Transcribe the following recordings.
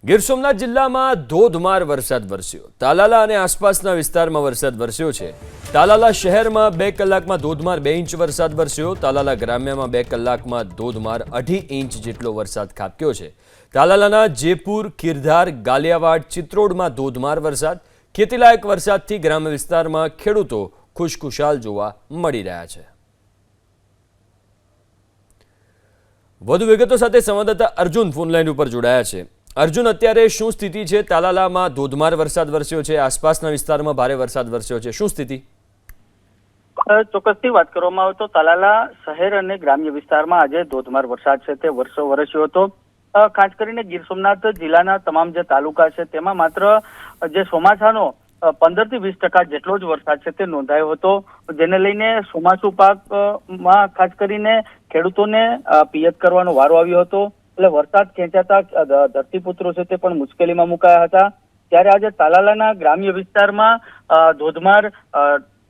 ગીર સોમનાથ જિલ્લામાં ધોધમાર વરસાદ વરસ્યો। તાલાલા અને આસપાસના વિસ્તારમાં વરસાદ વરસ્યો છે। તાલાલા શહેરમાં 2 કલાકમાં ધોધમાર 2 ઇંચ વરસાદ વરસ્યો। તાલાલા ગ્રામ્યમાં 2 કલાકમાં ધોધમાર 2.5 ઇંચ જેટલો વરસાદ ખાબક્યો છે। તાલાલાના જેપુર, ખીરધાર, ગાલિયાવાડ, ચિત્રોડમાં ધોધમાર વરસાદ। ખેતીલાયક વરસાદથી ગ્રામ્ય વિસ્તારમાં ખેડૂતો ખુશખુશાલ જોવા મળી રહ્યા છે। વધુ વિગતો સાથે સંવાદદાતા અર્જુન ફોનલાઈન ઉપર જોડાયા છે। અર્જુન, અત્યારે શું સ્થિતિ છે? તાલાલામાં ધોધમાર વરસાદ વરસ્યો છે, આસપાસના વિસ્તારમાં ભારે વરસાદ વરસ્યો છે, શું સ્થિતિ? ચોક્કસથી વાત કરવામાં આવે તો તાલાલા શહેર અને ગ્રામ્ય વિસ્તારમાં આજે ધોધમાર વરસાદ છે તે વરસ્યો હતો। ખાસ કરીને ગીર સોમનાથ જિલ્લાના તમામ જે તાલુકા છે તેમાં માત્ર જે ચોમાસાનો 15 થી 20% જેટલો જ વરસાદ છે તે નોંધાયો હતો, જેને લઈને ચોમાસુ પાકમાં ખાસ કરીને ખેડૂતોને પિયત કરવાનો વારો આવ્યો હતો। એટલે વરસાદ ખેંચાતા ધરતીપુત્રો છે તે પણ મુશ્કેલીમાં મુકાયા હતા। ત્યારે આજે તાલાલાના ગ્રામ્ય વિસ્તારમાં ધોધમાર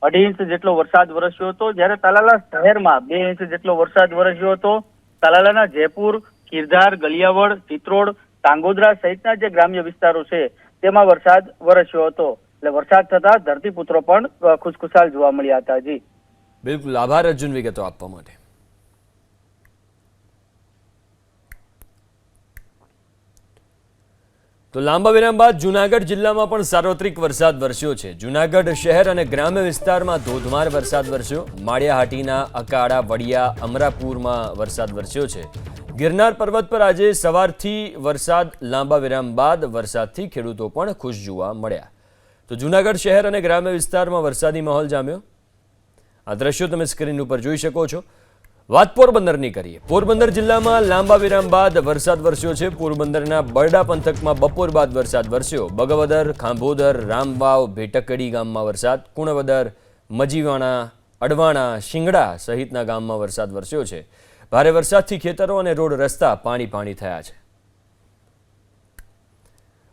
2.5 ઇંચ જેટલો વરસાદ વરસ્યો હતો, જ્યારે તાલાલા શહેરમાં 2 ઇંચ જેટલો વરસાદ વરસ્યો હતો। તાલાલાના જેપુર, ખીરધાર, ગલિયાવડ, ચિત્રોડ, ટાંગોદરા સહિતના જે ગ્રામ્ય વિસ્તારો છે તેમાં વરસાદ વરસ્યો હતો। એટલે વરસાદ થતા ધરતીપુત્રો પણ ખુશખુશાલ જોવા મળ્યા હતા। જી બિલકુલ, આભાર અર્જુન વિગતો આપવા માટે। તો લાંબા વિરામ બાદ જૂનાગઢ જિલ્લામાં પણ સાર્વત્રિક વરસાદ વરસ્યો છે। જૂનાગઢ શહેર અને ગ્રામ્ય વિસ્તારમાં ધોધમાર વરસાદ વરસ્યો। માળિયાહાટીના અકાળા, વડિયા, અમરાપુરમાં વરસાદ વરસ્યો છે। ગિરનાર પર્વત પર આજે સવારથી વરસાદ, લાંબા વિરામ બાદ વરસાદથી ખેડૂતો પણ ખુશ જોવા મળ્યા। તો જૂનાગઢ શહેર અને ગ્રામ્ય વિસ્તારમાં વરસાદી માહોલ જામ્યો। આ દ્રશ્યો તમે સ્ક્રીન ઉપર જોઈ શકો છો। વાત પોરબંદરની કરીએ। પોરબંદર જિલ્લામાં લાંબા વિરામ બાદ વરસાદ વરસ્યો છે। પોરબંદરના બરડા પંથકમાં બપોર બાદ વરસાદ વરસ્યો। બગવદર, ખાંભોદર, રામવાવ, ભેટકડી ગામમાં વરસાદ। કુણવદર, મજીવાણા, અડવાણા, શિંગડા સહિતના ગામમાં વરસાદ વરસ્યો છે। ભારે વરસાદથી ખેતરો અને રોડ રસ્તા પાણી થયા છે।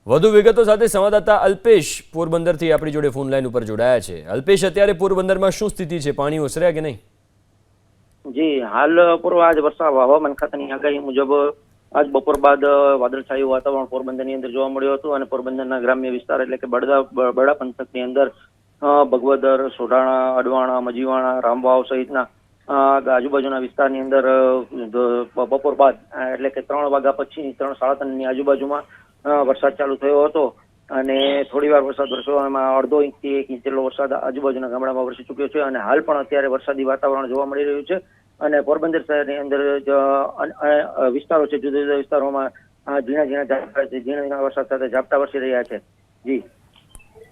વધુ વિગતો સાથે સંવાદદાતા અલ્પેશ પોરબંદરથી આપણી જોડે ફોન લાઈન ઉપર જોડાયા છે। અલ્પેશ, અત્યારે પોરબંદરમાં શું સ્થિતિ છે? પાણી ઓસર્યા કે નહીં? જી, હાલ પૂર્વ આજ હવામાન ખાતાની આગાહી મુજબ આજ બપોર બાદ વાદળછાયું વાતાવરણ પોરબંદરની અંદર જોવા મળ્યું હતું અને પોરબંદરના ગ્રામ્ય વિસ્તાર એટલે કે બરડા પંથકની અંદર બગવદર, સોઢાણા, અડવાણા, મજીવાણા, રામવાવ સહિતના આજુબાજુના વિસ્તારની અંદર બપોર બાદ એટલે કે 3 વાગ્યા પછી 3, 3:30ની આજુબાજુમાં વરસાદ ચાલુ થયો હતો અને થોડી વાર વરસાદ વરસ્યો। એમાં 1.5 ઇંચથી 1 ઇંચ જેટલો વરસાદ આજુબાજુના ગામડામાં વરસી ચૂક્યો છે અને હાલ પણ અત્યારે વરસાદી વાતાવરણ જોવા મળી રહ્યું છે અને પોરબંદર શહેરની અંદર વિસ્તારો છે, જુદા જુદા વિસ્તારોમાં ઝીણા વરસાદ સાથે ઝાપટા વરસી રહ્યા છે। જી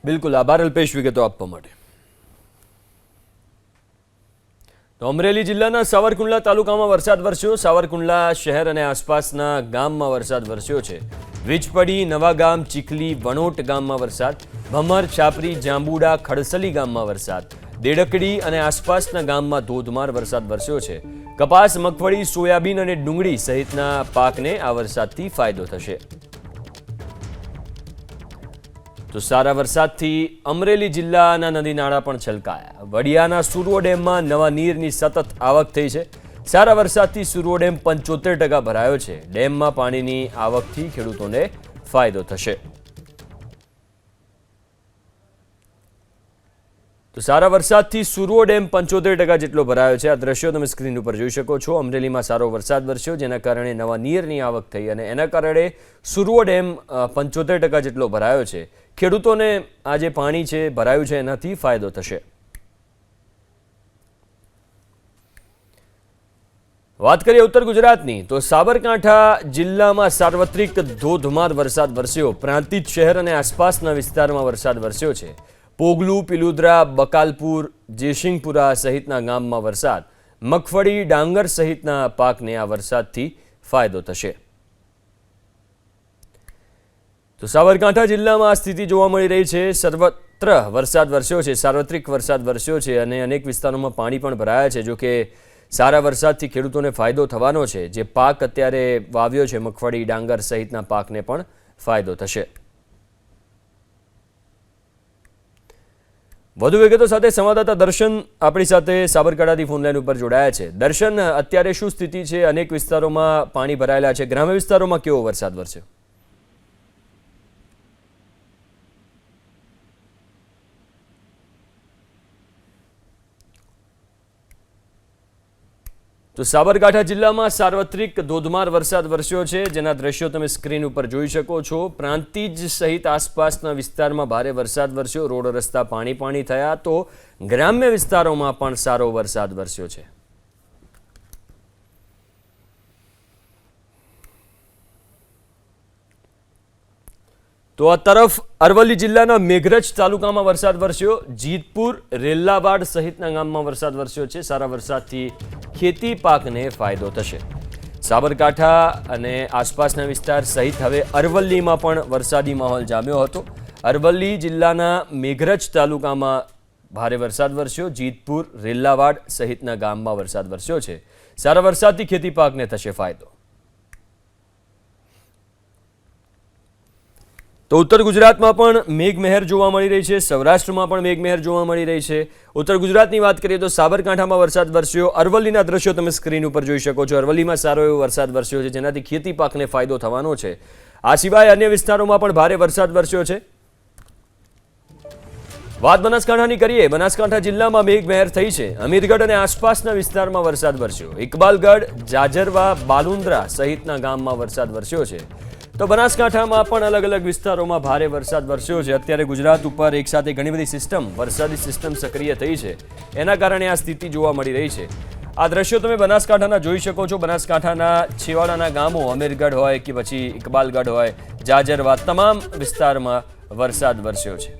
બિલકુલ, આભાર અલ્પેશ વિગતો આપવા માટે। તો અમરેલી જિલ્લાના સાવરકુંડલા તાલુકામાં વરસાદ વરસ્યો। સાવરકુંડલા શહેર અને આસપાસના ગામમાં વરસાદ વરસ્યો છે। વીજપડી, નવાગામ, ચીખલી, વણોટ ગામમાં વરસાદ। ભમર, છાપરી, જાંબુડા, ખડસલી ગામમાં વરસાદ। દેડકડી અને આસપાસના ગામમાં ધોધમાર વરસાદ વરસ્યો છે। કપાસ, મગફળી, સોયાબીન અને ડુંગળી સહિતના પાકને આ વરસાદથી ફાયદો થશે। તો સારા વરસાદથી અમરેલી જિલ્લાના નદી નાળા પણ છલકાયા। વડિયાના સુરવો ડેમમાં નવા નીરની સતત આવક થઈ છે। સારા વરસાદથી સુરવો ડેમ 75% ભરાયો છે। ડેમમાં પાણીની આવકથી ખેડૂતોને ફાયદો થશે। તો સારા વરસાદથી સુરવો ડેમ 75% જેટલો ભરાયો છે। આ દ્રશ્યો તમે સ્ક્રીન ઉપર જોઈ શકો છો। અમરેલીમાં સારો વરસાદ વરસ્યો, જેના કારણે નવા નીરની આવક થઈ અને એના કારણે સુરવો ડેમ 75% જેટલો ભરાયો છે। ખેડૂતોને આ જે પાણી છે ભરાયું છે એનાથી ફાયદો થશે। વાત કરીએ ઉત્તર ગુજરાતની, તો સાબરકાંઠા જિલ્લામાં સાર્વત્રિક ધોધમાર વરસાદ વરસ્યો। પ્રાંતિજ શહેર અને આસપાસના વિસ્તારમાં વરસાદ વરસ્યો છે। પોગલું, પિલુદ્રા, બકાલપુર, જેસિંગપુરા સહિતના ગામમાં વરસાદ। મગફળી, ડાંગર સહિતના પાકને આ વરસાદથી ફાયદો થશે। તો સાબરકાંઠા જિલ્લામાં આ સ્થિતિ જોવા મળી રહી છે। સર્વત્ર વરસાદ વરસ્યો છે, સાર્વત્રિક વરસાદ વરસ્યો છે અને અનેક વિસ્તારોમાં પાણી પણ ભરાયા છે। જો કે સારા વરસાદથી ખેડૂતોને ફાયદો થવાનો છે। જે પાક અત્યારે વાવ્યો છે, મગફળી, ડાંગર સહિતના પાકને પણ ફાયદો થશે। વધુ વિગતો સાથે સંવાદદાતા દર્શન આપણી સાથે સાબરકાંઠાથી ફોનલાઈન ઉપર જોડાયા છે। દર્શન, અત્યારે શું સ્થિતિ છે? અનેક વિસ્તારોમાં પાણી ભરાયેલા છે, ગ્રામ્ય વિસ્તારોમાં કેવો વરસાદ વરસ્યો? તો સાબરકાંઠા જિલ્લામાં સાર્વત્રિક ધોધમાર વરસાદ વરસ્યો છે, જેના દ્રશ્યો તમે સ્ક્રીન ઉપર જોઈ શકો છો। પ્રાંતિજ સહિત આસપાસના વિસ્તારમાં ભારે વરસાદ વરસ્યો, રોડ રસ્તા પાણી થયા, તો ગ્રામ્ય વિસ્તારોમાં પણ સારો વરસાદ વરસ્યો છે। તો આ તરફ અરવલ્લી જિલ્લાના મેઘરજ તાલુકામાં વરસાદ વરસ્યો, જીતપુર, રેલ્લાવાડ સહિતના ગામમાં વરસાદ વરસ્યો છે। સારા વરસાદથી ખેતી પાકને ફાયદો થશે। સાબરકાંઠા અને આસપાસના વિસ્તાર સહિત હવે અરવલ્લીમાં પણ વરસાદી માહોલ જામ્યો હતો। અરવલ્લી જિલ્લાના મેઘરજ તાલુકામાં ભારે વરસાદ વરસ્યો, જીતપુર, રેલ્લાવાડ સહિતના ગામમાં વરસાદ વરસ્યો છે। સારા વરસાદથી ખેતી પાકને થશે ફાયદો। તો ઉત્તર ગુજરાતમાં પણ મેઘમહેર જોવા મળી રહી છે, સૌરાષ્ટ્રમાં પણ મેઘમહેર જોવા મળી રહી છે। ઉત્તર ગુજરાતની વાત કરીએ તો સાબરકાંઠામાં વરસાદ વરસ્યો, અરવલ્લીના દ્રશ્યો તમે સ્ક્રીન ઉપર જોઈ શકો છો। અરવલ્લીમાં સારો એવો વરસાદ વરસ્યો છે, જેનાથી ખેતી પાકને ફાયદો થવાનો છે। આ સિવાય અન્ય વિસ્તારોમાં પણ ભારે વરસાદ વરસ્યો છે। વાત બનાસકાંઠાની કરીએ, બનાસકાંઠા જિલ્લામાં મેઘમહેર થઈ છે। અમીરગઢ અને આસપાસના વિસ્તારમાં વરસાદ વરસ્યો, ઇકબાલગઢ, જાજરવા, બાલુંદ્રા સહિતના ગામમાં વરસાદ વરસ્યો છે। તો બનાસકાંઠામાં પણ અલગ અલગ વિસ્તારોમાં ભારે વરસાદ વરસ્યો છે। અત્યારે ગુજરાત ઉપર એક સાથે ઘણી બધી વરસાદી સિસ્ટમ સક્રિય થઈ છે, એના કારણે આ સ્થિતિ જોવા મળી રહી છે। આ દ્રશ્યો તમે બનાસકાંઠાના જોઈ શકો છો। બનાસકાંઠાના છેવાડાના ગામો, અમીરગઢ હોય કે પછી ઇકબાલગઢ હોય, જાજરવા, તમામ વિસ્તારમાં વરસાદ વરસ્યો છે।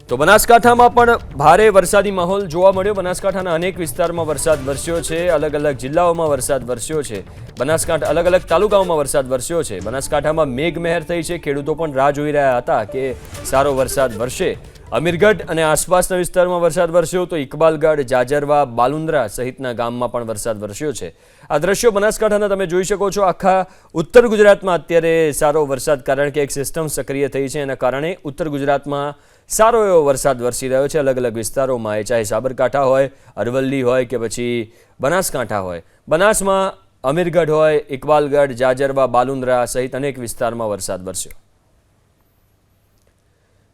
તો બનાસકાંઠામાં પણ ભારે વરસાદી માહોલ જોવા મળ્યો। બનાસકાંઠાના અનેક વિસ્તારમાં વરસાદ વરસ્યો છે, અલગ અલગ જિલ્લાઓમાં વરસાદ વરસ્યો છે। બનાસકાંઠા અલગ અલગ તાલુકાઓમાં વરસાદ વરસ્યો છે। બનાસકાંઠામાં મેઘમહેર થઈ છે, ખેડૂતો પણ રાહ જોઈ રહ્યા હતા કે સારો વરસાદ વરસે। અમીરગઢ અને આસપાસના વિસ્તારમાં વરસાદ વરસ્યો, તો ઇકબાલગઢ, જાજરવા, બાલુંદ્રા સહિતના ગામમાં પણ વરસાદ વરસ્યો છે। આ દ્રશ્યો બનાસકાંઠાના તમે જોઈ શકો છો। આખા ઉત્તર ગુજરાતમાં અત્યારે સારો વરસાદ, કારણ કે એક સિસ્ટમ સક્રિય થઈ છે, એના કારણે ઉત્તર ગુજરાતમાં સારો એવો વરસાદ વરસી રહ્યો છે અલગ અલગ વિસ્તારોમાં। એ ચાહે સાબરકાંઠા હોય, અરવલ્લી હોય કે પછી બનાસકાંઠા હોય। બનાસમાં અમીરગઢ હોય, ઇકબાલગઢ, જાજરવા, બાલુંદ્રા સહિત અનેક વિસ્તારમાં વરસાદ વરસ્યો।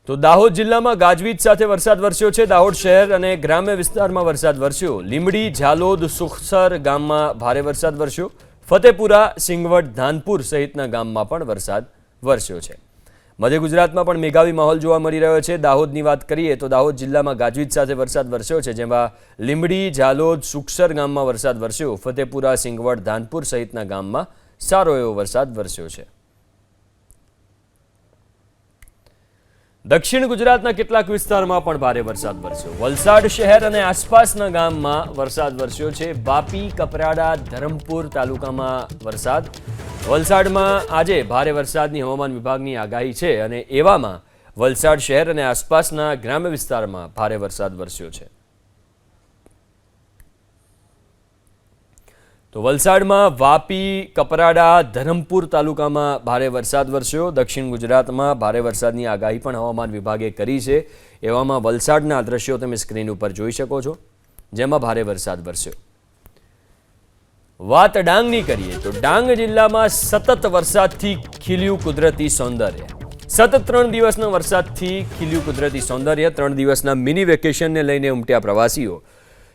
તો દાહોદ જિલ્લામાં ગાજવીજ સાથે વરસાદ વરસ્યો છે। દાહોદ શહેર અને ગ્રામ્ય વિસ્તારમાં વરસાદ વરસ્યો। લીંબડી, ઝાલોદ, સુખસર ગામમાં ભારે વરસાદ વરસ્યો। ફતેપુરા, સિંગવડ, ધાનપુર સહિતના ગામમાં પણ વરસાદ વરસ્યો છે। મધ્ય ગુજરાતમાં પણ મેઘાવી માહોલ જોવા મળી રહ્યો છે। દાહોદની વાત કરીએ તો દાહોદ જિલ્લામાં ગાજવીજ સાથે વરસાદ વરસ્યો છે, જેમાં લીંબડી, ઝાલોદ, સુખસર ગામમાં વરસાદ વરસ્યો। ફતેપુરા, સિંગવડ, ધાનપુર સહિતના ગામમાં સારો એવો વરસાદ વરસ્યો છે। દક્ષિણ ગુજરાતના કેટલાક વિસ્તારમાં પણ ભારે વરસાદ વરસ્યો। વલસાડ શહેર અને આસપાસના ગામમાં વરસાદ વરસ્યો છે। વાપી, કપરાડા, ધરમપુર તાલુકામાં વરસાદ। વલસાડમાં આજે ભારે વરસાદની હવામાન વિભાગની આગાહી છે, અને એવામાં વલસાડ શહેર અને આસપાસના ગ્રામ્ય વિસ્તારમાં ભારે વરસાદ વરસ્યો છે। તો વલસાડમાં વાપી, કપરાડા, ધરમપુર તાલુકામાં ભારે વરસાદ વરસ્યો। દક્ષિણ ગુજરાતમાં ભારે વરસાદની આગાહી પણ હવામાન વિભાગે કરી છે। એવામાં વલસાડના દ્રશ્યો તમે સ્ક્રીન ઉપર જોઈ શકો છો, જેમાં ભારે વરસાદ વરસ્યો। વાત ડાંગની કરીએ તો ડાંગ જિલ્લામાં સતત વરસાદથી ખીલ્યું કુદરતી સૌંદર્ય। સતત 3 દિવસના વરસાદથી ખીલ્યું કુદરતી સૌંદર્ય। 3 દિવસના મિની વેકેશનને લઈને ઉમટ્યા પ્રવાસીઓ।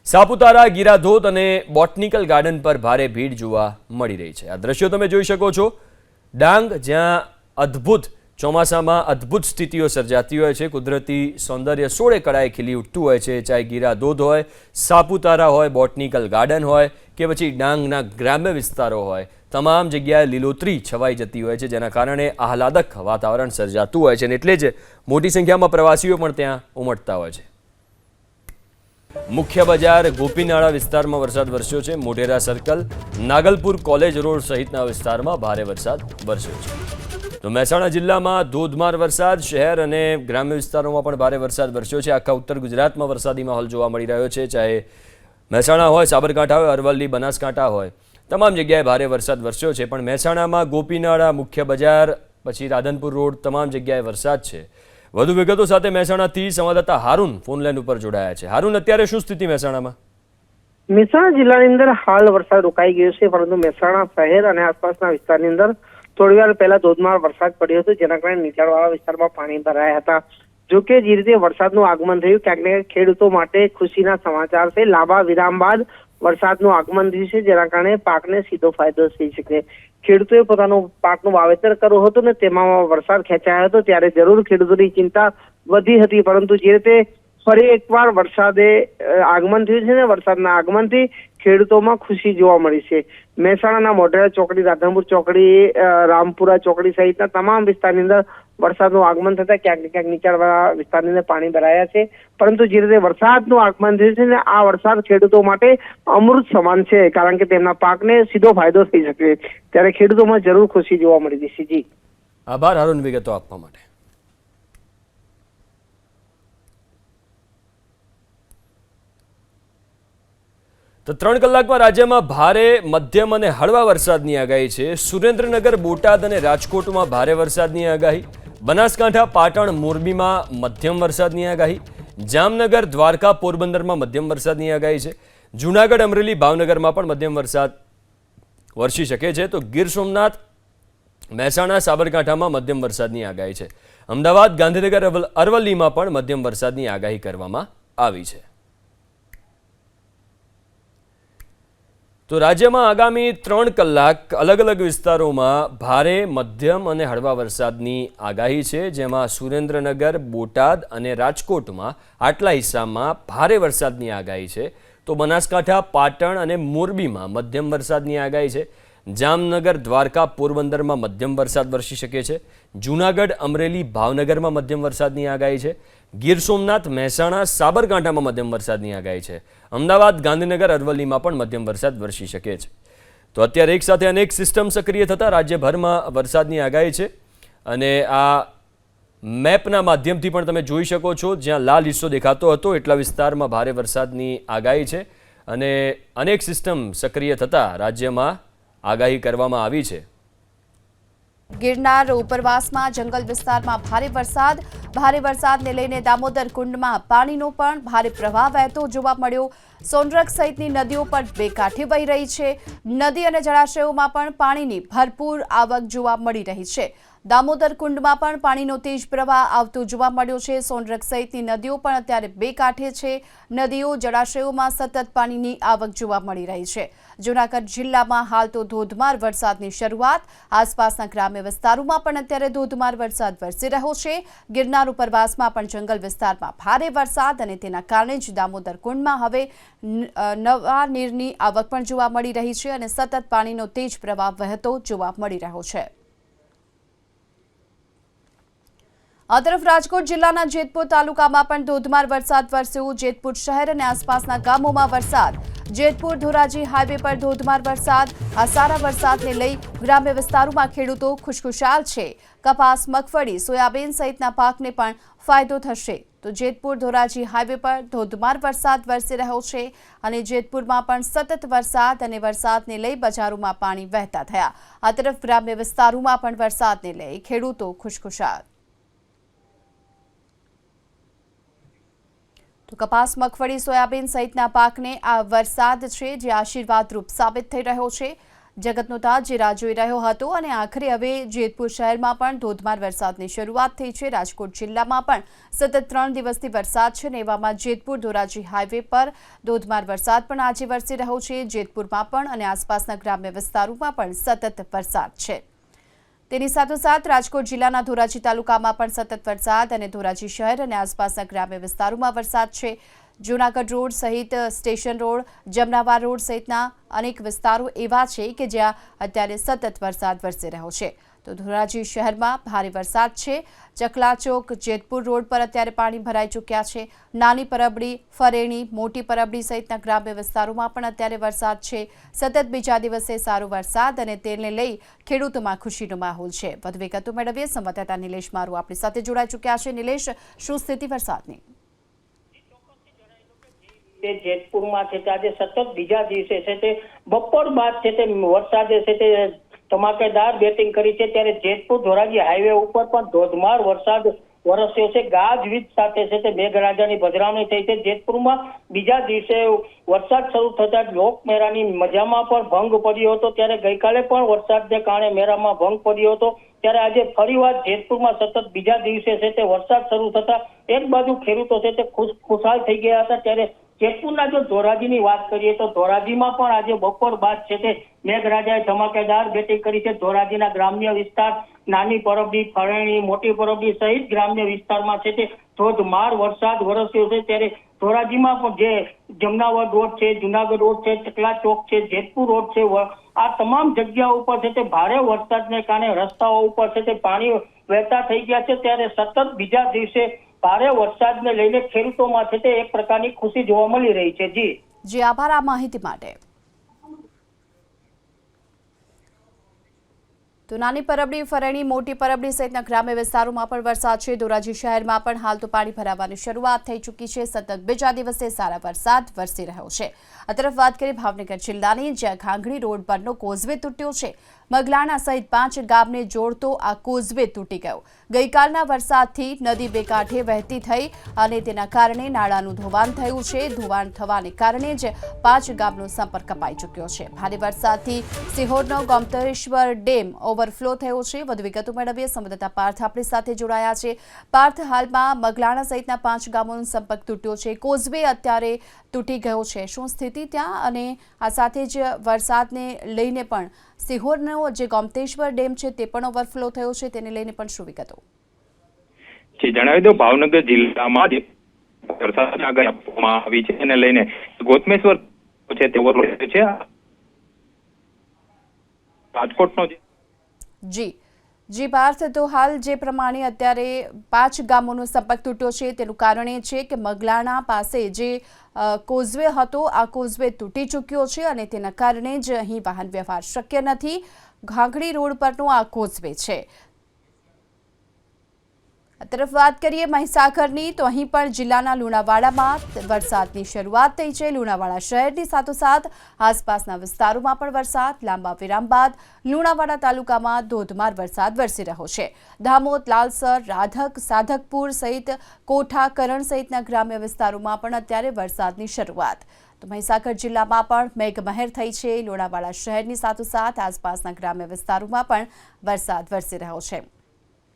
સાપુતારા, ગીરાધોધ અને બોટનિકલ ગાર્ડન પર ભારે ભીડ જોવા મળી રહી છે। આ દ્રશ્યો તમે જોઈ શકો છો। ડાંગ, જ્યાં ચોમાસામાં અદ્ભુત સ્થિતિઓ સર્જાતી હોય છે, કુદરતી સૌંદર્ય સોળે કળાએ ખીલી ઉઠતું હોય છે। ચાહે ગીરાધોધ હોય, સાપુતારા હોય, બોટનિકલ ગાર્ડન હોય કે પછી ડાંગના ગ્રામ્ય વિસ્તારો હોય, તમામ જગ્યાએ લીલોતરી છવાઈ જતી હોય છે, જેના કારણે આહલાદક વાતાવરણ સર્જાતું હોય છે, અને એટલે જ મોટી સંખ્યામાં પ્રવાસીઓ પણ ત્યાં ઉમટતા હોય છે। મુખ્ય બજાર, ગોપીનાળા વિસ્તારમાં વરસાદ વરસ્યો છે। Modhera circle, Nagalpur college road સહિતના વિસ્તારમાં ભારે વરસાદ વરસ્યો છે। તો મહેસાણા જિલ્લામાં ધોધમાર વરસાદ, શહેર અને ગ્રામ્ય વિસ્તારોમાં પણ ભારે વરસાદ વરસ્યો છે। આખા ઉત્તર ગુજરાતમાં વરસાદી માહોલ જોવા મળી રહ્યો છે। ચાહે મહેસાણા હોય, સાબરકાંઠા હોય, અરવલ્લી, બનાસકાંઠા હોય, તમામ જગ્યાએ ભારે વરસાદ વરસ્યો છે। પણ મહેસાણામાં ગોપીનાળા, મુખ્ય બજાર, પછી રાધનપુર રોડ, તમામ જગ્યાએ વરસાદ છે। વધુ વિગતો સાથે મહેસાણાથી સંવાદદાતા હારૂન ફોનલાઈન ઉપર જોડાયા છે। હારૂન, અત્યારે શું સ્થિતિ મહેસાણામાં? મહેસાણા જિલ્લાની અંદર હાલ વરસાદ રોકાઈ ગયો છે, પરંતુ મહેસાણા શહેર અને આસપાસના વિસ્તારની અંદર થોડી વાર પહેલા ધોધમાર વરસાદ પડ્યો હતો, જેના કારણે નીચાણવાળા વિસ્તારમાં પાણી ભરાયા હતા। જોકે જે રીતે વરસાદનું આગમન થયું ક્યાંક ને ક્યાંક ખેડૂતો માટે ખુશીના સમાચાર છે. લાંબા વિરામ બાદ વરસાદનું આગમન થયું છે, જેના કારણે પાકને સીધો ફાયદો થઈ શકે. ખેડૂતોએ પોતાનું પાકનું વાવેતર કરવું હતું ને તેમાં વરસાદ ખેંચાયો હતો ત્યારે જરૂર ખેડૂતોની ચિંતા વધી હતી, પરંતુ જે રીતે ફરી એકવાર વરસાદે આગમન થયું છે ને વરસાદના આગમનથી ખેડૂતોમાં ખુશી જોવા મળી છે. મહેસાણાના મોઢેરા ચોકડી, રાધનપુર ચોકડી, રામપુરા ચોકડી સહિતના તમામ વિસ્તારની અંદર વરસાદનું આગમન થતા ક્યાંક ને ક્યાંક નીચાણવાળા વિસ્તારની અંદર પાણી ભરાયા છે, પરંતુ જે રીતે વરસાદનું આગમન થયું છે ને આ વરસાદ ખેડૂતો માટે અમૃત સમાન છે, કારણ કે તેમના પાકને સીધો ફાયદો થઈ શકે. ત્યારે ખેડૂતોમાં જરૂર ખુશી જોવા મળી રહી છે. જી આભાર અરુણ વિગતો આપવા માટે. તો 3 કલાકમાં રાજ્યમાં ભારે મધ્યમ અને હળવા વરસાદની આગાહી છે. સુરેન્દ્રનગર, બોટાદ અને રાજકોટમાં ભારે વરસાદની આગાહી. બનાસકાંઠા, પાટણ, મોરબીમાં મધ્યમ વરસાદની આગાહી. જામનગર, દ્વારકા, પોરબંદરમાં મધ્યમ વરસાદની આગાહી છે. જૂનાગઢ, અમરેલી, ભાવનગરમાં પણ મધ્યમ વરસાદ વરસી શકે છે. તો ગીર સોમનાથ, મહેસાણા, સાબરકાંઠામાં મધ્યમ વરસાદની આગાહી છે. અમદાવાદ, ગાંધીનગર, અરવલ્લીમાં પણ મધ્યમ વરસાદની આગાહી કરવામાં આવી છે. તો રાજ્યમાં આગામી 3 કલાક અલગ અલગ વિસ્તારોમાં ભારે, મધ્યમ અને હળવા વરસાદની આગાહી છે, જેમાં સુરેન્દ્રનગર, બોટાદ અને રાજકોટમાં આટલા હિસ્સામાં ભારે વરસાદની આગાહી છે. તો બનાસકાંઠા, પાટણ અને મોરબીમાં મધ્યમ વરસાદની આગાહી છે. જામનગર, દ્વારકા, પોરબંદરમાં મધ્યમ વરસાદ વરસી શકે છે. જૂનાગઢ, અમરેલી, ભાવનગરમાં મધ્યમ વરસાદની આગાહી છે. ગીર સોમનાથ, મહેસાણા, સાબરકાંઠામાં મધ્યમ વરસાદની આગાહી છે. અમદાવાદ, ગાંધીનગર, અરવલ્લીમાં પણ મધ્યમ વરસાદ વરસી શકે છે. તો અત્યારે એક સાથે અનેક સિસ્ટમ સક્રિય થતાં રાજ્યભરમાં વરસાદની આગાહી છે, અને આ મેપના માધ્યમથી પણ તમે જોઈ શકો છો. જ્યાં લાલ હિસ્સો દેખાતો હતો એટલા વિસ્તારમાં ભારે વરસાદની આગાહી છે, અને અનેક સિસ્ટમ સક્રિય થતાં રાજ્યમાં આગાહી કરવામાં આવી છે. ગિરનાર ઉપરવાસમાં જંગલ વિસ્તારમાં ભારે વરસાદને લઈને દામોદર કુંડમાં પાણીનો પણ ભારે પ્રવાહ વહેતો જોવા મળ્યો. સોનરખ સહિતની નદીઓ પર બે કાંઠે વહી રહી છે. નદી અને જળાશયોમાં પણ પાણીની ભરપૂર આવક જોવા મળી રહી છે. દામોદર કુંડમાં પણ પાણીનો તેજ પ્રવાહ આવતો જોવા મળ્યો છે. સોનરખ સહિતની નદીઓ પણ અત્યારે બે કાંઠે છે. નદીઓ, જળાશયોમાં સતત પાણીની આવક જોવા મળી રહી છે. જૂનાગઢ જિલ્લામાં હાલ તો ધોધમાર વરસાદની શરૂઆત. આસપાસના ગ્રામ્ય વિસ્તારોમાં પણ અત્યારે ધોધમાર વરસાદ વરસી રહ્યો છે. ગિરનાર ઉપરવાસમાં પણ જંગલ વિસ્તારમાં ભારે વરસાદ, અને તેના કારણે જ દામોદર કુંડમાં હવે નવા નીરની આવક પણ જોવા મળી રહી છે, અને સતત પાણીનો તેજ પ્રવાહ વહેતો જોવા મળી રહ્યો છે. આ તરફ રાજકોટ જિલ્લાના જેતપુર તાલુકામાં પણ ધોધમાર વરસાદ વરસ્યો. જેતપુર શહેર અને આસપાસના ગામોમાં વરસાદ. જેતપુર ધોરાજી હાઈવે પર ધોધમાર વરસાદ. આ સારા વરસાદને લઈ ગ્રામ્ય વિસ્તારોમાં ખેડૂતો ખુશખુશાલ છે. કપાસ, મગફળી, સોયાબીન સહિતના પાકને પણ ફાયદો થશે. તો જેતપુર ધોરાજી હાઈવે પર ધોધમાર વરસાદ વરસી રહ્યો છે, અને જેતપુરમાં પણ સતત વરસાદ, અને વરસાદને લઈ બજારોમાં પાણી વહેતા થયા. આ તરફ ગ્રામ્ય વિસ્તારોમાં પણ વરસાદને લઈ ખેડૂતો ખુશખુશાલ. તો કપાસ, મગફળી, સોયાબીન સહિતના પાકને આ વરસાદ છે જે આશીર્વાદરૂપ સાબિત થઈ રહ્યો છે. જગતનો તાજ જે રાહ જોઈ રહ્યો હતો, અને આખરે હવે જેતપુર શહેરમાં પણ ધોધમાર વરસાદની શરૂઆત થઈ છે. રાજકોટ જિલ્લામાં પણ સતત 3 દિવસથી વરસાદ છે, ને એવામાં જેતપુર ધોરાજી હાઈવે પર ધોધમાર વરસાદ પણ આજે વરસી રહ્યો છે. જેતપુરમાં પણ અને આસપાસના ગ્રામ્ય વિસ્તારોમાં પણ સતત વરસાદ છે. તેની સાથોસાથ રાજકોટ જિલ્લાના ધોરાજી તાલુકામાં પણ સતત વરસાદ, અને ધોરાજી શહેર અને આસપાસના ગ્રામ્ય વિસ્તારોમાં વરસાદ છે. જૂનાગઢ રોડ સહિત સ્ટેશન રોડ, જમનાવાર રોડ સહિતના અનેક વિસ્તારો એવા છે કે જ્યાં અત્યારે સતત વરસાદ વરસી રહ્યો છે. તો ધોરાજી શહેરમાં ભારે વરસાદ છે. ચકલા ચોક, જેતપુર રોડ પર અત્યારે પાણી ભરાઈ ચૂક્યા છે. નાની પરબડી, ફરેણી, મોટી પરબડી સહિતના ગ્રામ્ય વિસ્તારોમાં પણ અત્યારે વરસાદ છે. સતત બીજા દિવસે સારો વરસાદ, અને તેને લઈ ખેડૂતોમાં ખુશીનો માહોલ છે. વધુ વિગતો મેળવીએ સંવાદદાતા નિલેશ મારુ આપણી સાથે જોડાઈ ચૂક્યા છે. નિલેશ, શું સ્થિતિ વરસાદની? તે જેતપુરમાં છે તે આજે સતત બીજા દિવસે છે તે બપોર બાદ છે તે વરસાદે છે તે ધમાકેદાર બેટિંગ કરી છે. ત્યારે જેતપુર ધોરાજી હાઈવે ઉપર પણ ધોધમાર વરસાદ વરસ્યો છે. ગાજવીજ સાથે છે તે મેઘરાજાની પધરામણી થઈ છે. જેતપુરમાં બીજા દિવસે વરસાદ શરૂ થતા લોકમેળાની મજામાં પણ ભંગ પડ્યો હતો. ત્યારે ગઈકાલે પણ વરસાદને કારણે મેળામાં ભંગ પડ્યો હતો. ત્યારે આજે ફરીવાર જેતપુરમાં સતત બીજા દિવસે છે તે વરસાદ શરૂ થતા એક બાજુ ખેડૂતો છે તે ખુશાલ થઈ ગયા હતા, ત્યારે જેતપુરના જો ધોરાજીની વાત કરીએ તો ધોરાજીમાં પણ આજે બપોર બાદ છે તે મેઘરાજાએ ધમાકેદાર બેટિંગ કરી છે. ધોરાજીના ગ્રામ્ય વિસ્તાર નાની પરબડી, ફળેણી, મોટી પરબડી સહિત ગ્રામ્ય વિસ્તારમાં છે તે ધોધમાર વરસાદ વરસ્યો છે. ત્યારે ધોરાજીમાં પણ જે જમનાવર રોડ છે, જુનાગઢ રોડ છે, ચકલા ચોક છે, જેતપુર રોડ છે, આ તમામ જગ્યાઓ ઉપર છે તે ભારે વરસાદને કારણે રસ્તાઓ ઉપર છે તે પાણી વહેતા થઈ ગયા છે. ત્યારે સતત બીજા દિવસે ભારે વરસાદને લઈને ખેડૂતોમાં છે તે એક પ્રકારની ખુશી જોવા મળી રહી છે. જી આભાર આ માહિતી માટે. તો નાની પરબડી, ફરેણી, મોટી પરબડી સહિતના ગ્રામ્ય વિસ્તારોમાં પણ વરસાદ છે. ધોરાજી શહેરમાં પણ હાલ તો પાણી ભરાવાની શરૂઆત થઈ ચૂકી છે. સતત બીજા દિવસે સારા વરસાદ વરસી રહ્યો છે. આ તરફ વાત કરીએ ભાવનગર જિલ્લાની, જ્યાં ઘાંઘડી રોડ પરનો કોઝવે તૂટ્યો છે. મગલાણા સહિત 5 ગામને જોડતો આ કોઝવે તૂટી ગયો. ગઈકાલના વરસાદથી નદી બે કાંઠે વહેતી થઈ અને તેના કારણે નાળાનું ધોવાણ થયું છે. ધોવાણ થવાને કારણે જ 5 ગામનો સંપર્ક કપાઈ ચૂક્યો છે. ભારે વરસાદથી સિહોરનો ગોમતેશ્વર ડેમ ઓવરફ્લો થયો છે. વધુ વિગતો મેળવીએ સંવાદદાતા પાર્થ આપણી સાથે જોડાયા છે. પાર્થ, હાલમાં મગલાણા સહિતના 5 ગામોનો સંપર્ક તૂટ્યો છે. કોઝવે અત્યારે તૂટી ગયો છે. શું સ્થિતિ ત્યાં? અને આ સાથે જ વરસાદને લઈને પણ સિહોરનો જે ગોમતેશ્વર ડેમ છે તે પણ ઓવરફ્લો થયો છે, તેને લઈને પણ શું વિગતો? જણાવી દો, ભાવનગર જિલ્લામાં જે વરસાદની આગાહી આપવામાં આવી છે એને લઈને ગોતમેશ્વર છે તે ઓવરફ્લો છે. રાજકોટનો જી પાર્થ, તો હાલ જે પ્રમાણે અત્યારે 5 ગામોનો સંપર્ક તૂટ્યો છે તેનું કારણ એ છે કે મગલાણા પાસે જે કોઝવે હતો આ કોઝવે તૂટી ચૂક્યો છે અને તેના કારણે જ અહીં વાહન વ્યવહાર શક્ય નથી. ઘાંઘડી રોડ પરનો આ કોઝવે છે. આ તરફ વાત કરીએ મહીસાગરની, તો અહીં પણ જિલ્લાના લુણાવાડામાં વરસાદની શરૂઆત થઈ છે. લુણાવાડા શહેરની સાથોસાથ આસપાસના વિસ્તારોમાં પણ વરસાદ. લાંબા વિરામ બાદ લુણાવાડા તાલુકામાં ધોધમાર વરસાદ વરસી રહ્યો છે. દામોદ, લાલસર, રાધક, સાધકપુર સહિત કોઠા, કરણ સહિતના ગ્રામ્ય વિસ્તારોમાં પણ અત્યારે વરસાદની શરૂઆત. તો મહીસાગર જિલ્લામાં પણ મેઘમહેર થઈ છે. લુણાવાડા શહેરની સાથોસાથ આસપાસના ગ્રામ્ય વિસ્તારોમાં પણ વરસાદ વરસી રહ્યો છે.